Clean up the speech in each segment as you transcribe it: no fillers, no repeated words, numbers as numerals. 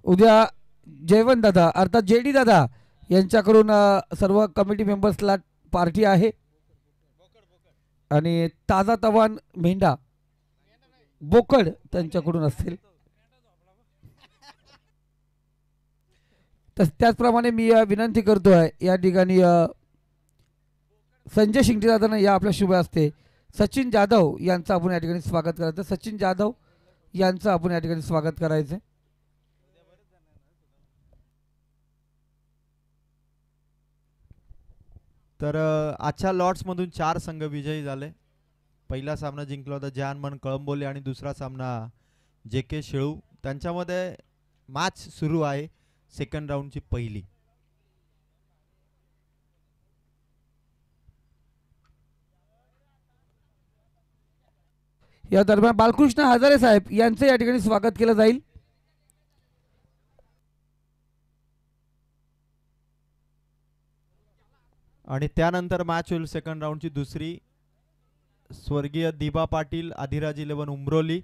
उद्या जयवंत दादा अर्थात जेडी दादा यांच्याकडून सर्व कमिटी मेंबर्सला पार्टी आहे आणि ताजा तवान मेंढा बोकड त्यांच्याकडून असतील. त्याचप्रमाणे मी विनंती करतोय या ठिकाणी संजय शिंगटे दादांना या आपल्या शुभ असते सचिन जाधव यांचं आपण या ठिकाणी स्वागत करायचं. सचिन जाधव यांचं आपण या ठिकाणी स्वागत करायचं. तर आजच्या लॉट्समधून 4 संघ विजयी झाले. पहिला सामना जिंकला होता जानमन कळंबोली आणि दुसरा सामना JK शेळू. त्यांच्यामध्ये मॅच सुरू आहे सेकंड राऊंडची पहिली. या दरम्यान बालकृष्ण हजारे साहेब यांचे या ठिकाणी स्वागत केलं जाईल. आणि त्यानंतर मॅच होईल सेकंड राऊंडची दुसरी. स्वर्गीय दिबा पाटील आदिराज 11 उमरोली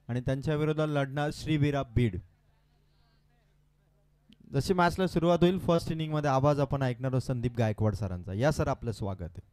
आणि त्यांच्या विरोधात लढणार श्रीवीरा बीड. जशी मॅचला सुरुवात होईल फर्स्ट इनिंग मध्ये आवाज आपण ऐकणार आहोत संदीप गायकवाड सरांचा. या सर आपलं स्वागत आहे.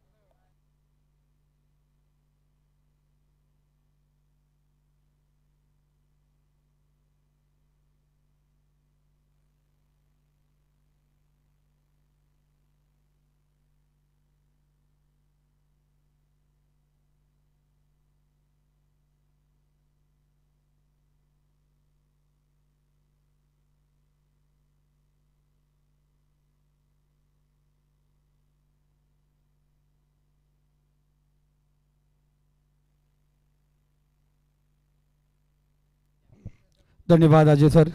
धन्यवाद अजय सर.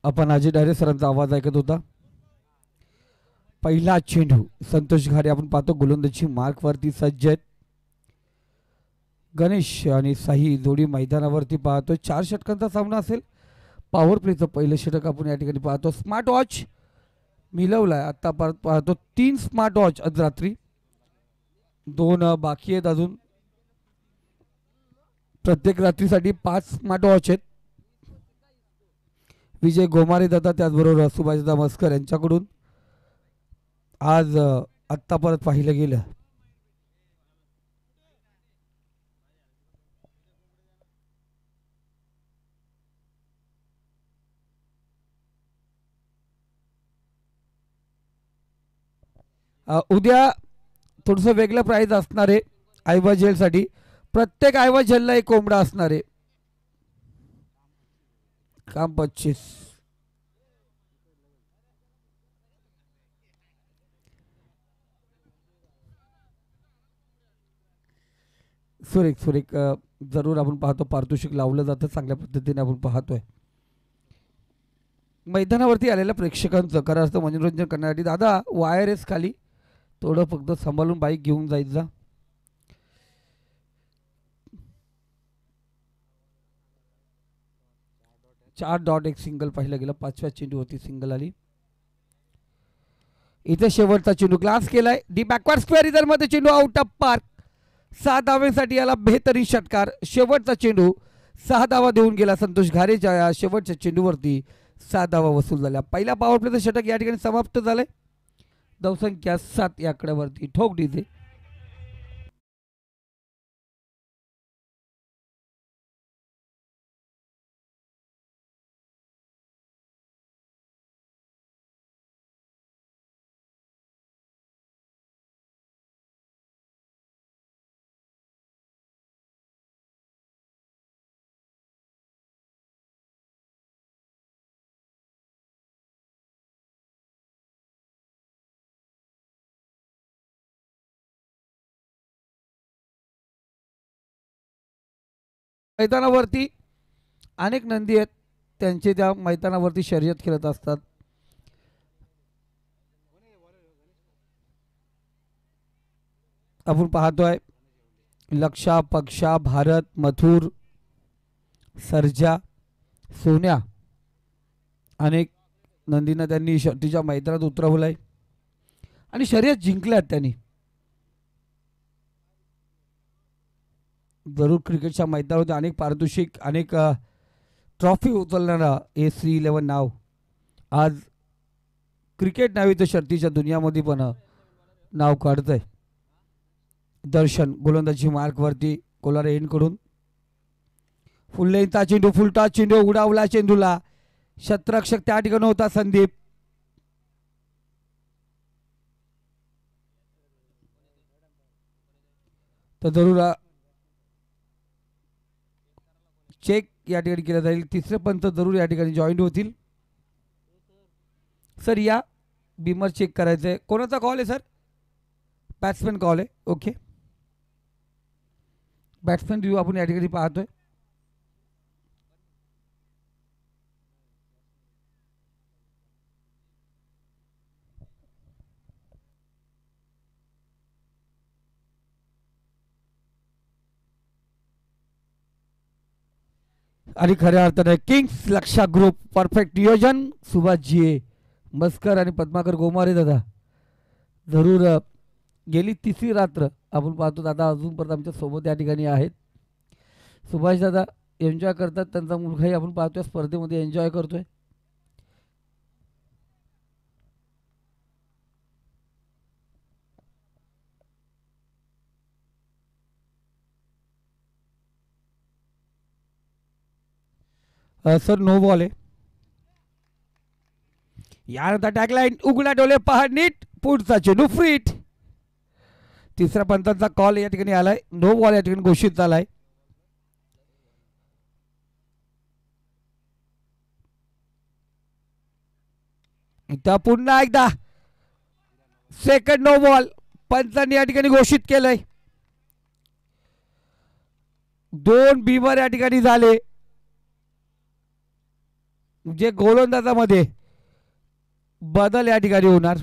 आपण अजय डायरे सरांचा आवाज ऐकत होता. पहिला चेंडू संतोष घारे आपण पाहतो गोलंदाजी मार्कवरती सज्ज आहेत. गणेश आणि साई जोडी मैदानावरती पाहतो. 4 षटकांचा सामना असेल. पॉवर प्लेचं पहिलं षटक आपण या ठिकाणी पाहतो. स्मार्ट वॉच मिळवलाय आता पाहतो. 3 स्मार्ट वॉच आज रात्री 2 बाकी आहेत अजून. प्रत्येक रात्रीसाठी 5 स्मार्ट वॉच आहेत. विजय गोमारे दादा त्याचबरोबर सुभाषदा मस्कर यांच्याकडून आज आत्ता परत पाहिलं गेलं. उद्या थोडंसं वेगळं प्राईज असणार आहे आयवा जेलसाठी. प्रत्येक आयवा जेलला एक कोंबडा असणार आहे. काम 25. सुरेख सुरेख जरूर आपण पाहतो. पारितोषिक लावलं जातं चांगल्या पद्धतीने आपण पाहतोय. मैदानावरती आलेल्या प्रेक्षकांचं खरं असतं मनोरंजन करण्यासाठी दादा वायरस खाली थोडं फक्त सांभाळून बाईक घेऊन जायचं. चार डॉट एक सिंगल पाहिलं गेलं. 5व्या चेंडूवरती सिंगल आली. इथे शेवटचा चेंडू ग्लास केलाय. डी बॅकवर्ड स्क्वेअर इधर मध्ये चेंडू आउट ऑफ पार्क. 6 धावांसाठी याला बेहतरीन षटकार. शेवटचा चेंडू 6 धावा देऊन गेला संतोष घारेच्या शेवटच्या चेंडूवरती 6 धावा वसूल झाल्या. पहिला पॉवर प्लेचं षटक या ठिकाणी समाप्त झालंय. धावसंख्या 7 या आकड्यावरती. ठोक डीजे. मैदानावरती अनेक नंदी आहेत. त्यांचे त्या मैदानावरती शर्यत खेळत असतात. आपण पाहतोय लक्षा, पक्षा, भारत, मथुर, सर्जा, सोन्या अनेक नंदींना त्यांनी शर्यतीच्या मैदानात उतरवलंय आणि शर्यत जिंकल्यात त्यांनी. जरूर क्रिकेटच्या मैदानामध्ये अनेक पारितोषिक अनेक ट्रॉफी उचलणारा AC11 नाव आज क्रिकेट नावाच्या शर्तीच्या दुनियामध्ये पण नाव काढतंय. दर्शन गोलंदाजी मार्कवरती कोलार एंडकडून फुल लेंथचा चेंडू, फुलटॉस चेंडू, उडावला चेंडूला. शतरक्षक त्या ठिकाणी होता संदीप. तर जरूर चेक या ठिकाणी केला जाईल. तिसरे पंच जरूर या ठिकाणी जॉईन होतील. सर या बीमर चेक करायचंय. कोणाचा कॉल आहे सर? बॅट्समॅन कॉल आहे. ओके, बॅट्समॅन रिव्ह्यू आपण या ठिकाणी पाहतोय. आणि खऱ्या अर्थाने किंग्स लक्षा ग्रुप परफेक्ट नियोजन. सुभाषजी मस्कर आणि पद्माकर गोमारे दादा जरूर गेली तिसरी रात्र आपण पाहतो दादा अजूनपर्यंत आमच्या सोबत या ठिकाणी आहेत. सुभाष दादा एन्जॉय करतात. त्यांचा मुलगाही आपण पाहतोय स्पर्धेमध्ये एन्जॉय करतोय. सर नो बॉल आहे. यानंतर टॅगलाईन उघडा डोले पहा नीट, पुढचा चेंडू फ्रीट. तिसऱ्या पंचांचा कॉल या ठिकाणी आलाय. नो बॉल या ठिकाणी घोषित झालाय. इथं पुन्हा एकदा सेकंड नो बॉल पंचांनी या ठिकाणी घोषित केलंय. 2 बीमर या ठिकाणी झाले. जे गोलंदाजामध्ये बदल या ठिकाणी होणार.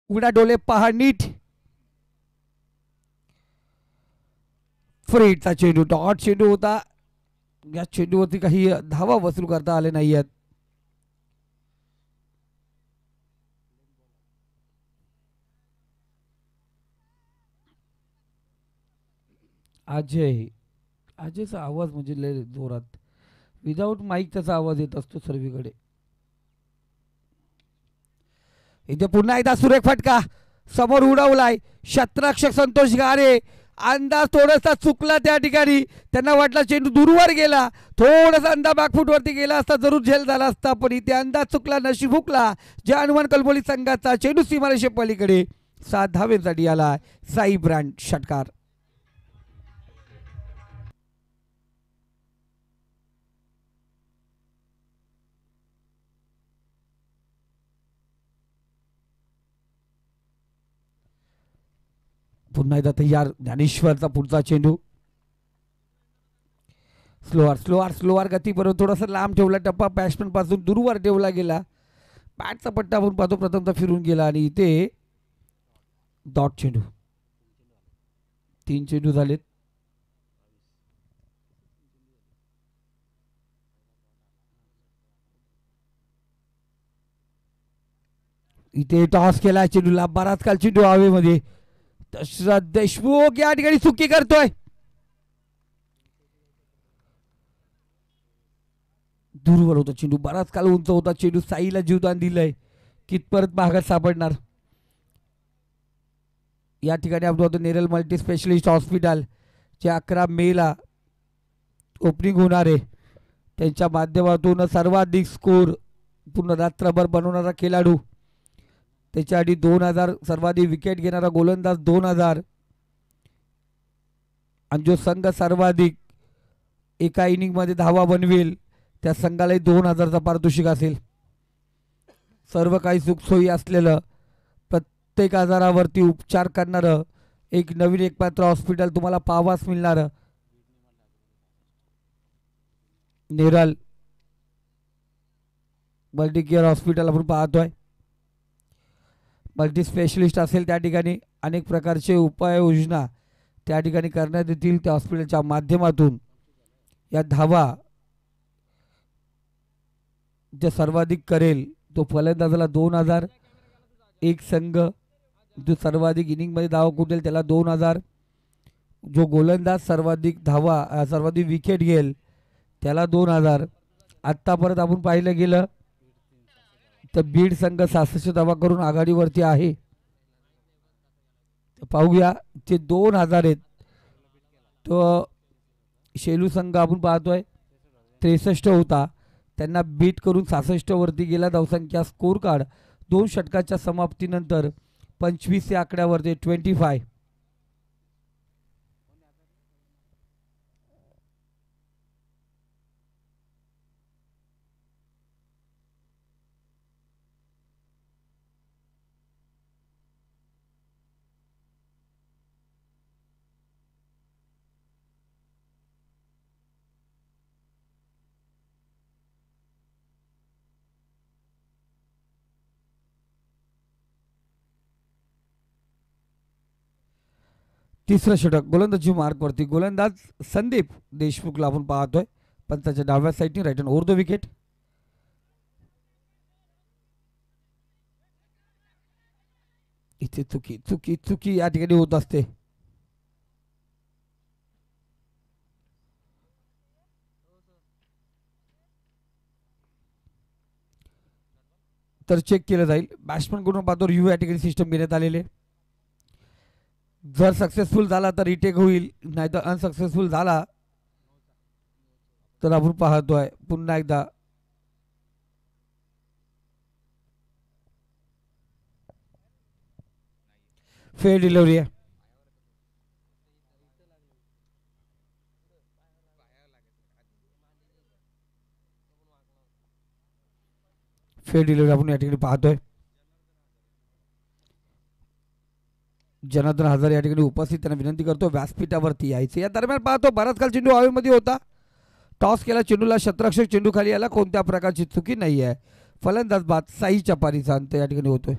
उघडा डोले पहा नीट, फ्रीटचा चेंडू डॉट चेंडू होता. या चेंडूवरती काही धावा वसूल करता आले नाही आहेत. अजयचा आवाज म्हणजे लय जोरात, विदाऊट माईक त्याचा आवाज येत असतो सर्वीकडे. इथे पुन्हा एकदा सुरेख फटका समोर उडवलाय. शतरक्षक संतोष गारे अंदाज थोडासा चुकला त्या ठिकाणी. त्यांना वाटला चेंडू दूरवर गेला. थोडासा अंदाज बॅकफूट वरती गेला असता जरूर झेल झाला असता, पण इथे अंदाज चुकला, नशीब हुकला. जे हनुमान कलबोली संघाचा चेंडू सीमारेषे पलीकडे 7 धावेसाठी आला. साई ब्रँड षटकार. पुन्हा एकदा तयार ज्ञानेश्वरचा पुढचा चेंडू. स्लोअर गती बरोबर थोडासा लांब ठेवला टप्पा, बॅट्समन पासून दूरवर ठेवला गेला. बॅटचा पट्टा आपण पाहतो प्रथमतः फिरून गेला आणि इथे डॉट चेंडू. 3 चेंडू झालेत. इथे टॉस केला चेंडूला, बराच काल चेंडू हवेमध्ये. दशरथ देशमुख या ठिकाणी चुकी करतोय. दूरवर होता चेंडू, बराच काल उंच होता चेंडू. साईला जीवदान दिलंय, कितपर्यंत भागात सापडणार. या ठिकाणी आपण नेरल मल्टी स्पेशलिस्ट हॉस्पिटल जे 11 मेला ओपनिंग होणार आहे त्यांच्या माध्यमातून सर्वाधिक स्कोर पूर्ण रात्रभर बनवणारा खेळाडू, त्याच्या आधी 2000 सर्वाधिक विकेट घेणारा गोलंदाज 2000, आणि जो संघ सर्वाधिक एका इनिंगमध्ये धावा बनवेल त्या संघालाही 2000चा पारितोषिक असेल. सर्व काही सुखसोयी असलेलं, प्रत्येक आजारावरती उपचार करणारं एक नवीन एकमात्र हॉस्पिटल तुम्हाला पाहावास मिळणार नेरल मल्टी केअर हॉस्पिटल आपण पाहतोय. मल्टी स्पेशलिस्ट असेल त्या ठिकाणी, अनेक प्रकारचे उपाययोजना त्या ठिकाणी करण्यात येतील. त्या हॉस्पिटलच्या माध्यमातून या धावा जे सर्वाधिक करेल तो फलंदाजाला 2000, एक संघ जो सर्वाधिक इनिंगमध्ये धावा कुठेल त्याला 2000, जो गोलंदाज सर्वाधिक धावा सर्वाधिक विकेट घेईल त्याला 2000. आत्तापर्यंत आपण पाहिलं गेलं तर बीड संघ 66 धावा करून आघाडीवरती आहे. पाहूया ते 2000 आहेत. तो शेलू संघ आपण पाहतोय 63 होता, त्यांना बीट करून 66 वरती गेला. धावसंख्या स्कोर कार्ड 2 षटकाच्या समाप्तीनंतर 25 या आकड्यावरती 25. तिसरं षटक गोलंदाजी मार्कवरती गोलंदाज संदीप देशमुखला आपण पाहतोय. पंचाच्या डाव्या साईडने right hand over the wicket. इथे चुकी चुकी चुकी या ठिकाणी होत असते. तर चेक केलं जाईल. बॅट्समन कडून पाहतो यू या ठिकाणी सिस्टम घेण्यात आलेले. जर सक्सेसफुल झाला तर रिटेक होईल, नाहीतर अनसक्सेसफुल झाला तर आपण पाहतोय पुन्हा एकदा फेअर डिलिव्हरी आहे. फेअर डिलिव्हरी आपण या ठिकाणी पाहतोय. जनार्दन हजारे या ठिकाणी उपस्थित, त्यांना विनंती करतो व्यासपीठावरती यायचे. या दरम्यान पाहतो बराच काल चेंडू हवेमध्ये होता, टॉस केला चेंडूला, क्षेत्ररक्षक चेंडू खाली आला, कोणत्या प्रकारची चुकी नाही आहे. फलंदाज बाद साई चपारीचा अंत या ठिकाणी होतोय.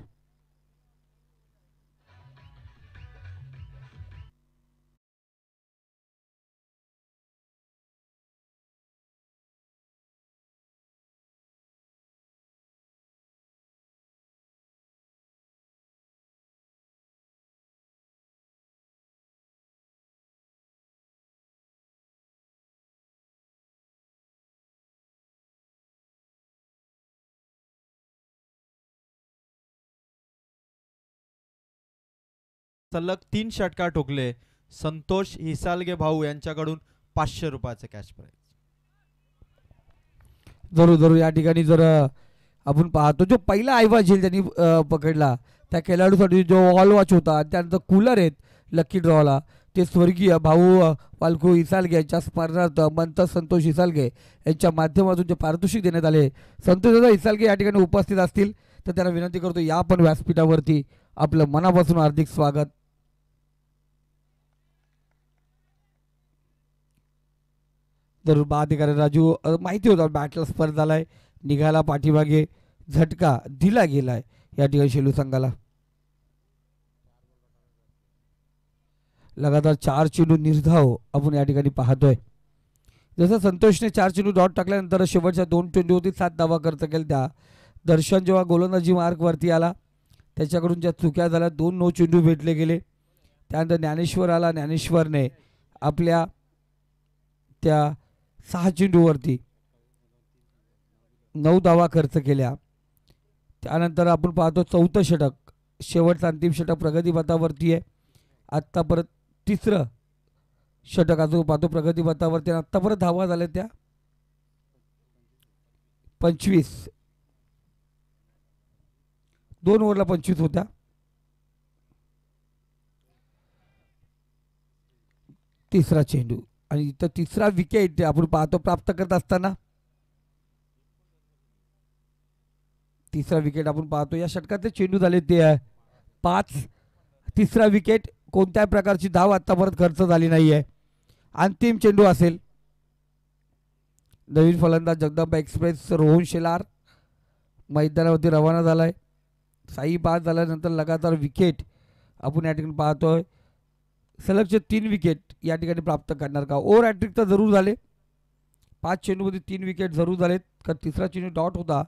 सलग 3 षटकार ठोकले. संतोष हिसालगे भाऊ यांच्याकडून 500 रुपयाचे कॅश प्राइज. जरूर जरूर या ठिकाणी जर आपण पाहतो जो पहिला आयवा झेल त्यांनी पकडला त्या खेळाडूसाठी जो ऑल वॉच होता, त्यानंतर कूलर आहेत लकी ड्रॉला, ते स्वर्गीय भाऊ वालकू इसालगे यांच्या स्मरणार्थ मंत संतोष इसालगे यांच्या माध्यमातून जे पारितोषिक देण्यात आले. संतोष इसालगे या ठिकाणी उपस्थित असतील तर त्यांना विनंती करतो या पण व्यासपीठावरती. आपलं मनापासून हार्दिक स्वागत. जरूर अधिकारी राजू माहिती होता बॅटला स्पर्ध झालाय, निघाला पाठीमागे, झटका दिला गेलाय या ठिकाणी शेलू संघाला. लगातार 4 चेंडू निर्धाव आपण या ठिकाणी पाहतोय. जसं संतोषने 4 चेंडू डॉट टाकल्यानंतर शेवटच्या 2 चेंडूवरती 7 धावा खर्च केल्या. त्या दर्शन जेव्हा गोलंदाजी मार्कवरती आला त्याच्याकडून ज्या चुक्या झाल्या, 2 नो चेंडू भेटले गेले. त्यानंतर ज्ञानेश्वर आला, ज्ञानेश्वरने आपल्या त्या 6 चेंडूवरती 9 धावा खर्च केल्या. त्यानंतर आपण पाहतो 4थं षटक, शेवटचं अंतिम षटक प्रगतीपथावरती आहे. आत्तापर्यंत 3रं षटकाचं पाहतो प्रगती पथावरती. आत्तापर्यंत धावा झाल्या त्या 25. 2 ओव्हरला 25 होत्या. तिसरा चेंडू आणि इथं तिसरा विकेट आपण पाहतो प्राप्त करत असताना. तिसरा विकेट आपण पाहतो. या षटकातले चेंडू झाले ते 5. तिसरा विकेट. कोणत्याही प्रकारची धाव आतापर्यंत खर्च झाली नाहीये. अंतिम चेंडू असेल. नवीन फलंदाज जगदंबा एक्सप्रेस रोहन शेलार मैदानावरती रवाना झालाय. साई बाद झाल्यानंतर लगातार विकेट आपण या ठिकाणी पाहतोय. सलगचे 3 विकेट या ठिकाणी प्राप्त करणार का. ओव्हर हॅट्रिक तर जरूर झाले. 5 चेंडूमध्ये 3 विकेट जरूर झालेत. कारण तिसरा चेंडू डॉट होता.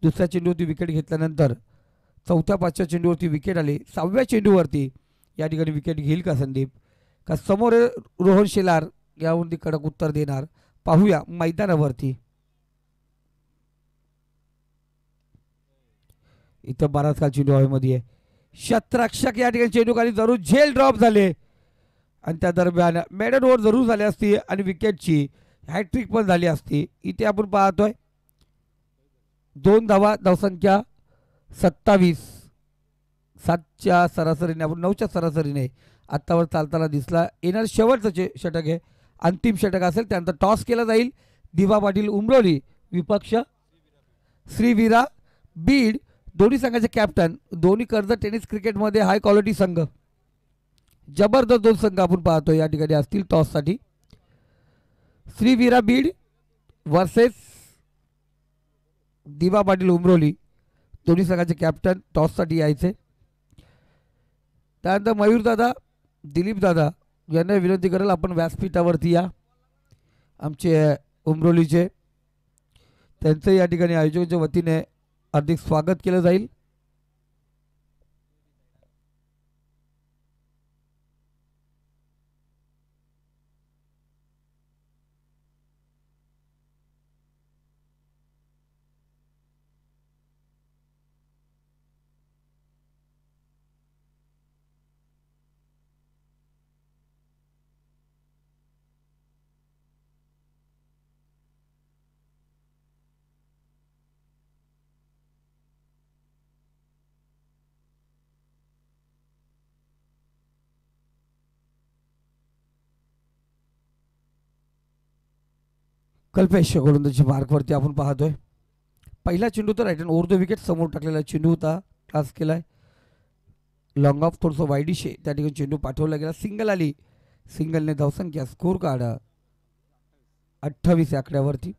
दुसऱ्या चेंडूवरती विकेट घेतल्यानंतर चौथ्या 5व्या चेंडूवरती विकेट आले. 6व्या चेंडूवरती या ठिकाणी विकेट घेईल का संदीप, का समोर रोहन शेलार यावरती कडक उत्तर देणार. पाहूया मैदानावरती. इथं बराचसा चेंडू हवेमध्ये आहे. शतरक्षक या ठिकाणी चेंडू खाली जरूर झेल ड्रॉप झाले आणि त्या दरम्यान मेडन ओव्हर जरूर झाली असती आणि विकेटची हॅट्रिक पण झाली असती. इथे आपण पाहतोय 2 धावा, धावसंख्या 27. 7च्या सरासरीने आपण 9च्या सरासरीने आत्तावर चालताना दिसला. येणार शेवटचं षटक आहे. अंतिम षटक असेल. त्यानंतर टॉस केला जाईल. दिवा पाटील उमरोली विपक्ष श्रीवीरा बीड. दोन्ही संघाचे कॅप्टन. दोन्ही कर्जत टेनिस क्रिकेटमध्ये हाय क्वालिटी संघ. जबरदस्त 2 संघ आपण पाहतो या ठिकाणी असतील टॉससाठी. श्रीवीरा बीड वर्सेस दिवा पाटील उमरोली. दोन्ही संघाचे कॅप्टन टॉससाठी यायचे. त्यानंतर मयूरदादा दिलीपदादा यांना विनंती करेल आपण व्यासपीठावरती या. आमचे उमरोलीचे त्यांचं या ठिकाणी आयोजकांच्या वतीने हार्दिक स्वागत केलं जाईल. कल्पेश गोलंदाजी मार्कवरती आपण पाहतोय. पहिला चेंडू तर राईट ओव्हर द विकेट समोर टाकलेला चेंडू होता. क्लास केलाय. लॉंग ऑफ थोडंसं वाईडिशे त्या ठिकाणी चेंडू पाठवला गेला. सिंगल आली. सिंगलने धावसंख्या स्कोर कार्ड 28 या आकड्यावरती.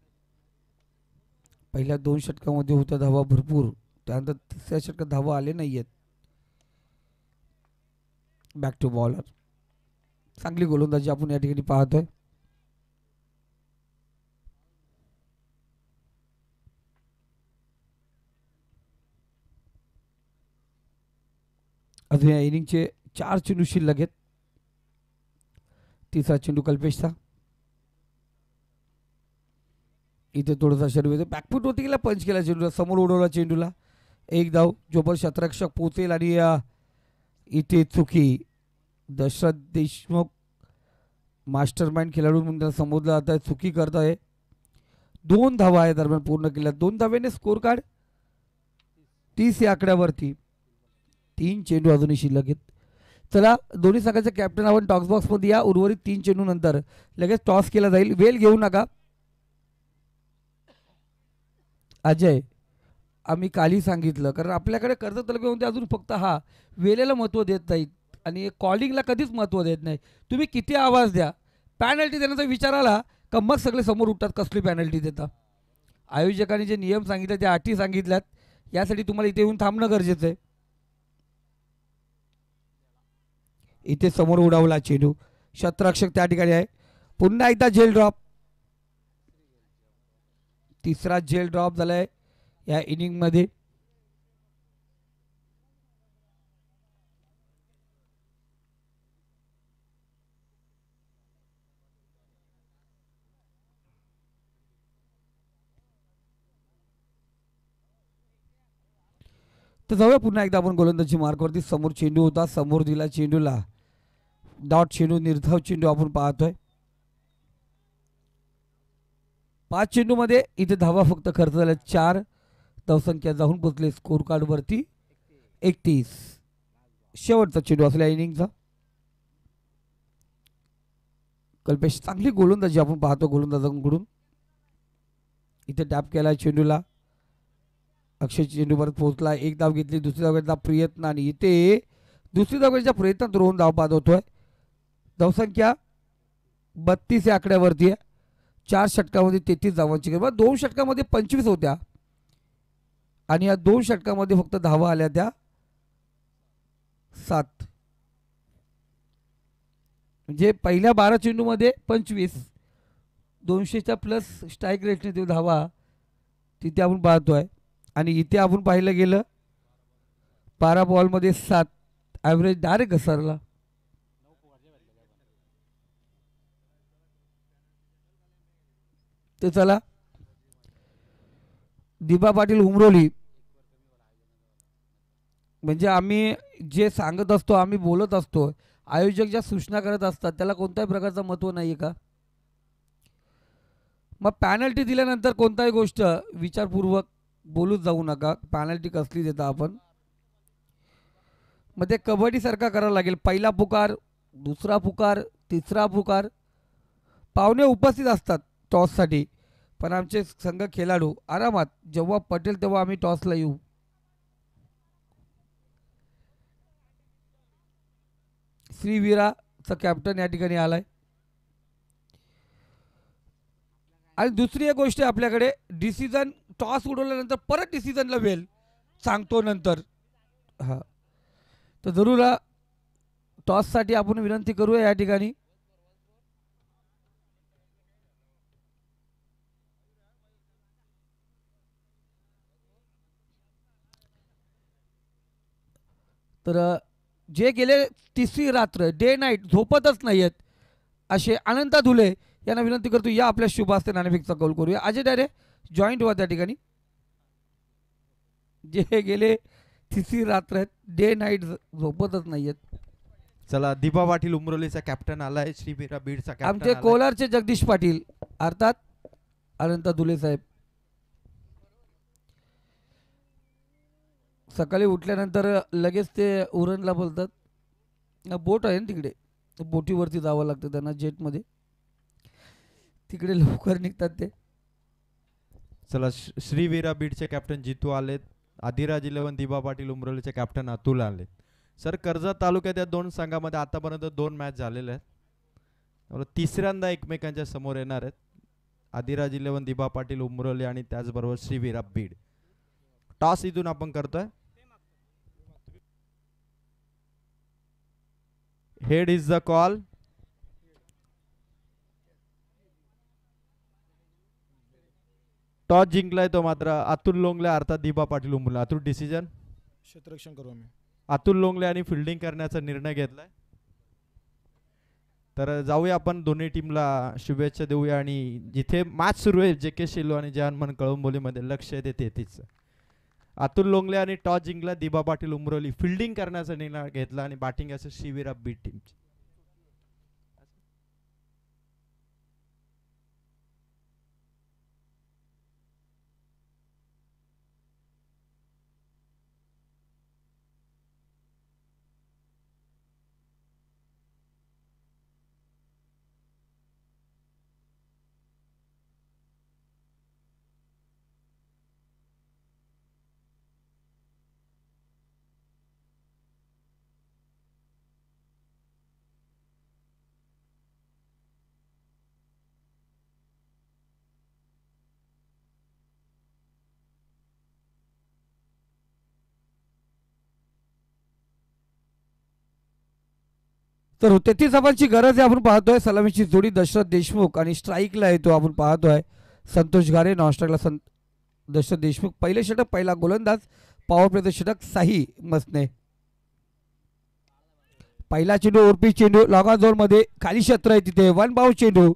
पहिल्या 2 षटकामध्ये होत्या धावा भरपूर. त्यानंतर तिसऱ्या षटकात धावा आले नाहीयेत. Back to bowler. चांगली गोलंदाजी आपण या ठिकाणी पाहतोय. अजून या इनिंगचे 4 चेंडू शिल्लक आहेत. तिसरा चेंडू कल्पेशचा. इथे थोडासा शरीर येतो. बॅकफूट होती गेला. पंच केला चेंडूला. समोर उडवला चेंडूला. 1 धाव. जोपर शतरक्षक पोचेल आणि इथे चुकी. दशरथ देशमुख मास्टर माइंड खेळाडू म्हणून त्याला संबोधलं जात आहे. चुकी करत आहे. 2 धावा आहे दरम्यान पूर्ण केल्या. 2 धावेने स्कोर कार्ड 30 या आकड्यावरती. 3 चेंडू अजूनही शिल्लक आहेत. चला दोन्ही संघाचे कॅप्टन आपण टॉस बॉक्समध्ये या. उर्वरित 3 चेंडू नंतर लगेच टॉस केला जाईल. वेल घेऊ नका. अजय आम्ही कालही सांगितलं कारण आपल्याकडे कर्जत तालुक्यामध्ये अजून फक्त हा वेळेला महत्त्व देत नाहीत आणि कॉलिंगला कधीच महत्त्व देत नाही. तुम्ही किती आवाज द्या, पॅनल्टी देण्याचा विचार आला का मग सगळे समोर उठतात. कसली पॅनल्टी देता. आयोजकांनी जे नियम सांगितले त्या अटी सांगितल्यात. यासाठी तुम्हाला इथे येऊन थांबणं गरजेचं आहे. इथे समोर उडावला चेंडू. शतरक्षक त्या ठिकाणी आहे. पुन्हा एकदा झेल ड्रॉप. तिसरा झेल ड्रॉप झालाय या इनिंगमध्ये. तर जाऊया पुन्हा एकदा आपण गोलंदाजी मार्कवरती. समोर चेंडू होता. समोर दिला चेंडूला. डॉट चेंडू, निर्धाव चेंडू आपण पाहतोय. 5 चेंडूमध्ये इथे धावा फक्त खर्च झाल्या 4. धावसंख्या जाऊन पोचले स्कोर कार्ड वरती 31. शेवटचा चेंडू असल्या इनिंगचा. कल्पेश चांगली गोलंदाजी आपण पाहतो गोलंदाजांकडून. इथे टॅप केला चेंडूला. अक्षय चेंडू परत पोहोचला. एक धाव घेतली. दुसरी धाव घेतला प्रयत्न आणि इथे दुसरी धाव घेण्याच्या प्रयत्नात रोहन धाव बाद होतोय. धावसंख्या 32 या आकड्यावरती आहे. 4 षटकामध्ये 33 धावांची गरज. 2 षटकामध्ये 25 होत्या आणि या 2 षटकामध्ये फक्त धावा आल्या त्या 7. म्हणजे पहिल्या 12 चेंडूमध्ये 25, 200च्या प्लस स्ट्राईक रेटने ते धावा तिथे आपण पाहतोय. आणि इथे आपण पाहिलं गेलं 12 बॉलमध्ये 7, ॲव्हरेज डायरेक्ट घसरला. तर चला दिबा पाटील उमरोली, म्हणजे आम्ही जे सांगत असतो, आम्ही बोलत असतो, आयोजक ज्या सूचना करत असतात त्याला कोणत्याही प्रकारचं महत्त्व नाही आहे का? मग पॅनल्टी दिल्यानंतर कोणताही गोष्ट विचारपूर्वक बोलूच जाऊ नका. पॅनल्टी कसली देता आपण, मग ते कबड्डीसारखा करावं लागेल. पहिला पुकार, दुसरा पुकार, तिसरा पुकार. पाहुणे उपस्थित असतात टॉससाठी, पण आमचे संघ खेळाडू आरामात जेव्हा पटेल तेव्हा आम्ही टॉसला येऊ. श्रीवीराचा कॅप्टन या ठिकाणी आलाय. आणि दुसरी एक गोष्ट आहे आपल्याकडे, डिसिजन टॉस उडवल्यानंतर परत डिसिजनला वेळ सांगतो नंतर. हां, तर जरूर टॉससाठी आपण विनंती करूया या ठिकाणी. तर जे गेले तिसरी रात्र डे नाईट झोपतच नाही आहेत असे अनंत धुले यांना विनंती करतो, या आपल्या शुभ हस्ते नाणेफेकचा कौल करूया. अजय डायरे जॉईंट व्हा त्या ठिकाणी. जे गेले तिसरी रात्र आहेत, डे नाईट झोपतच नाही आहेत. चला दिबा पाटील उमरोलीचा कॅप्टन आलाय. श्रीवीरा बीडचा कॅप्टन आमचे कोलारचे जगदीश पाटील अर्थात अनंत धुले साहेब. सकाळी उठल्यानंतर लगेच ते उरणला बोलतात. बोट आहे ना तिकडे, बोटीवरती जावं लागतं त्यांना जेटमध्ये, तिकडे लवकर निघतात ते. चला श्रीवीरा बीडचे कॅप्टन जितू आलेत. आदिराज 11 दिबा पाटील उमरोलीचे कॅप्टन अतुल आलेत. सर कर्जत तालुक्यात या 2 संघामध्ये आतापर्यंत 2 मॅच झालेल्या आहेत. तिसऱ्यांदा एकमेकांच्या समोर येणार आहेत. आदिराज 11 दिबा पाटील उमरोली आणि त्याचबरोबर श्रीवीरा बीड. टॉस इथून आपण करतोय. Head is the call. Toss जिंकलाय तो मात्र अतुल लोंगले अर्थात दिबा पाटील उमरोली. अतुल डिसिजन. क्षेत्ररक्षण करू आम्ही. अतुल लोंगले आणि फिल्डिंग करण्याचा निर्णय घेतलाय. तर जाऊया आपण दोन्ही टीमला शुभेच्छा देऊया. आणि जिथे मॅच सुरू आहे JK शेलू आणि जहानमन कळंबोलीमध्ये लक्ष आहे तेथेच. अतुल लोंगले आणि टॉस जिंकला. दिबा पाटील उमरोली फिल्डिंग करण्याचा निर्णय घेतला आणि बॅटिंग असं श्रीवीरा बीड टीमची. तर 33 धावांची गरज आहे आपण पाहतोय. सलामीची जोडी दशरथ देशमुख आणि स्ट्राईकला येतो आपण पाहतोय संतोष घारे. नॉनस्ट्राईकला दशरथ देशमुख. पहिले षटक पहिला गोलंदाज. पॉवर प्लेचं षटक साही मसने. पहिला चेंडू ओरपी चेंडू लॉंगा झोन मध्ये खाली क्षेत्र आहे तिथे 1 बाउंस चेंडू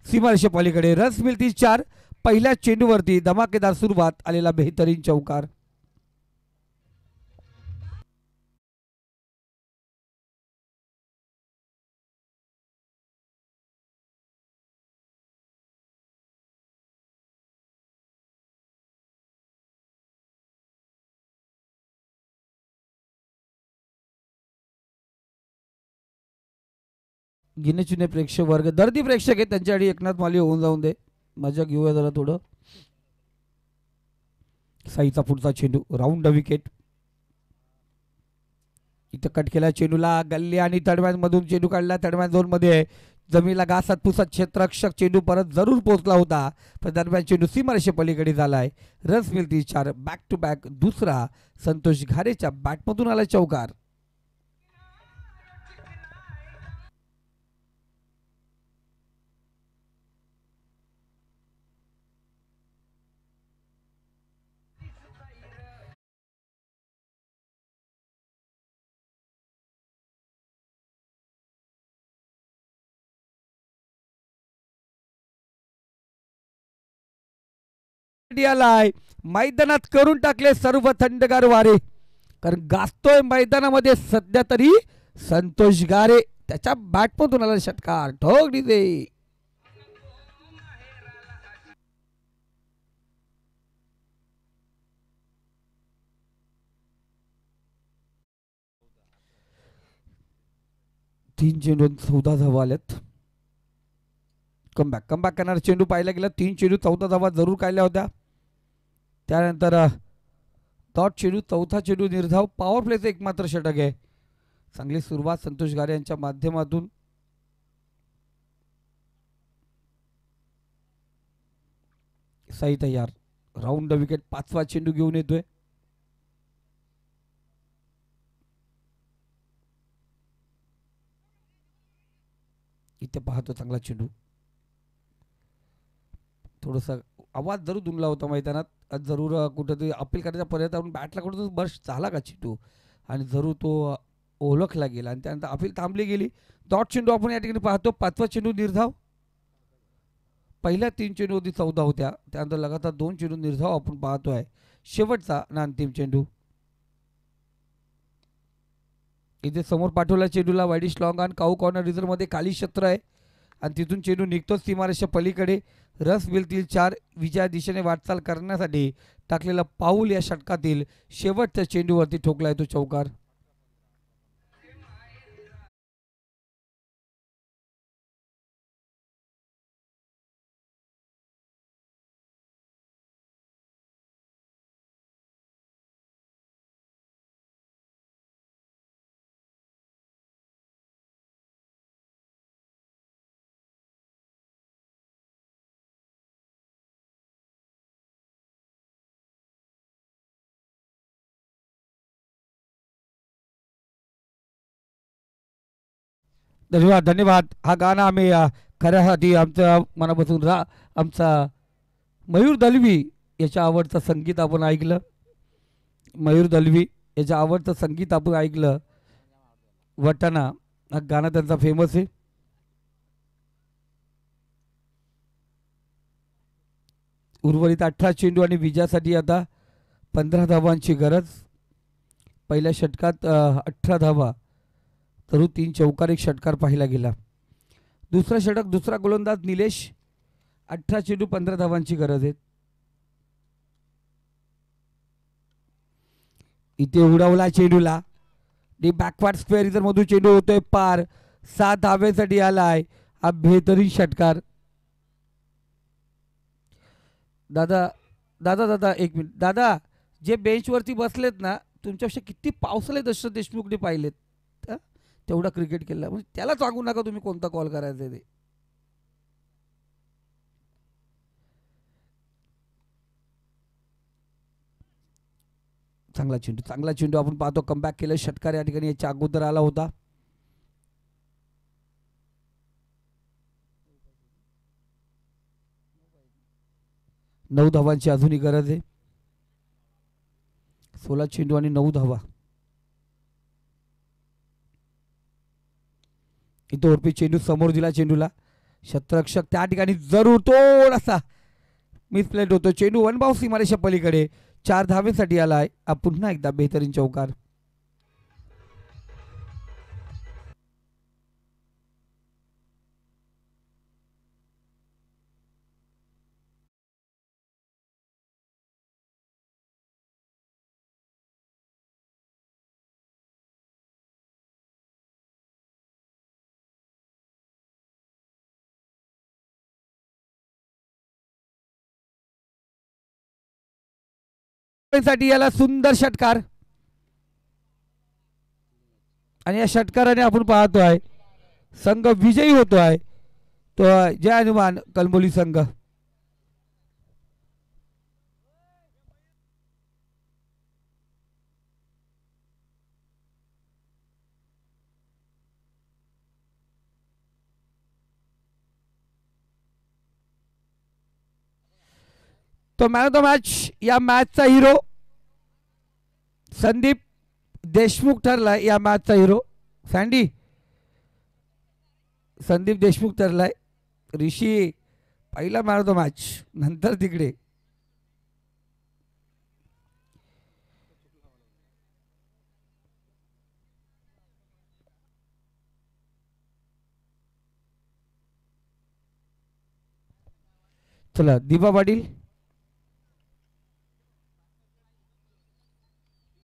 सीमारेषे पलीकडे. रन्स मिळतील 4. पहिल्या चेंडूवरती धमाकेदार सुरुवात आलेला बेहतरीन चौकार. गिने चुने प्रेक्षक वर्ग दर्दी प्रेक्षक आहेत त्यांच्यासाठी एकनाथ माली होऊन जाऊन दे मजा घेऊया जरा थोडं. साईचा पुढचा चेंडू राऊंड विकेट. इथं कट केला चेंडूला गल्ली आणि तडम्यान मधून चेंडू काढला तडम्यान झोन मध्ये जमिनीला घासात पुसत क्षेत्ररक्षक चेंडू परत जरूर पोहोचला होता पण दरम्यान चेंडू सीमारेषे पलीकडे झालाय. रस मिळतील 4. बॅक टू बॅक दुसरा संतोष घारेच्या बॅटमधून आला चौकार. आलाय मैदानात करून टाकले सर्व थंडगार वारे कारण गाजतोय मैदानामध्ये सध्या तरी संतोष गारे त्याच्या बॅटमधून आला षटकार ठोक दिले. तीन चेंडू 14 धावा आल्यात. कमबॅक करणार चेंडू पाहिला गेला 3 चेंडू 14 धावा जरूर काढल्या होत्या. त्यानंतर डॉट चेंडू चौथा चेंडू निर्धाव पॉवर प्लेचं एकमात्र षटक आहे. चांगली सुरुवात संतोष गारे यांच्या माध्यमातून. साई तयार राऊंड विकेट 5वा चेंडू घेऊन येतोय. इथे पाहतो चांगला चेंडू थोडासा आवाज जरूर दुमला होता मैदानात जरूर कुठेतरी अपील करायचा पर्यंत आपण बॅटला कुठं बर्स्ट झाला का चेंडू आणि जरूर तो ओळखला गेला आणि त्यानंतर अपील थांबली गेली. डॉट चेंडू आपण या ठिकाणी पाहतो 5वा चेंडू निर्धाव. पहिल्या 3 चेंडू होती 14 होत्या त्यानंतर लगातार 2 चेंडू निर्धाव आपण पाहतोय. शेवटचा ना अंतिम चेंडू इथे समोर पाठवला चेंडूला वाईडिश लॉंग आणि काऊ कॉर्नर रिझर्व मध्ये खाली क्षेत्र आहे आणि तिथून चेंडू निघतो सीमारेषा पलीकडे. रस मिळतील 4 विजया दिशेने वाटचाल करण्यासाठी टाकलेला पाऊल या षटकातील शेवटच्या चेंडूवरती ठोकलाय तो चौकार. धन्यवाद धन्यवाद. हा गाणं आम्ही खऱ्यासाठी आमच्या मनापासून आमचा मयूर दलवी याच्या आवडतं संगीत आपण ऐकलं. मयूर दलवी याच्या आवडतं संगीत आपण ऐकलं. वटाणा हा गाणं त्यांचा फेमस आहे. उर्वरित 18 चेंडू आणि विजयासाठी आता 15 धावांची गरज. पहिल्या षटकात 18 धावा तर 3 चौकार 1 षटकार पाहिला गेला. दुसरा षटक दुसरा गोलंदाज निलेश 18 चेंडू 15 धावांची गरज आहे. इथे उडवला चेंडूला बॅकवर्ड स्क्वेअर इतर मधून चेंडू होतोय पार 7 धावेसाठी आलाय हा बेहतरीन षटकार. दादा दादा दादा एक मिनिट दादा जे बेंचवरती बसलेत ना तुमच्यापेक्षा किती पावसाळे दशरथ देशमुखने पाहिलेत तेवढा क्रिकेट केला म्हणजे त्याला सांगू नका तुम्ही कोणता कॉल करायचा ते. चांगला चेंडू आपण पाहतो कमबॅक केलं षटकार या ठिकाणी याच्या अगोदर आला होता. नऊ धावांची अजूनही गरज आहे. 16 चेंडू आणि 9 धावा. इथे ओरपी चेंडू समोर दिला चेंडूला क्षेत्ररक्षक त्या ठिकाणी जरूर थोडासा मिसप्लेट होतो. चेंडू वन बाउंस सीमारेषा पलीकडे 4 धावेसाठी आलाय पुन्हा एकदा बेहतरीन चौकार. साठी याला सुंदर षटकार आणि या षटकाराने आपण पाहतोय संघ विजयी होतोय तो जय हनुमान कलंबोली संघ. तो मॅन ऑफ द मॅच या मॅचचा हिरो संदीप देशमुख ठरलाय. या मॅचचा हिरो सँडी संदीप देशमुख ठरलाय. ऋषी पहिला मॅन ऑफ द मॅच नंतर तिकडे चला दीपा पाटील.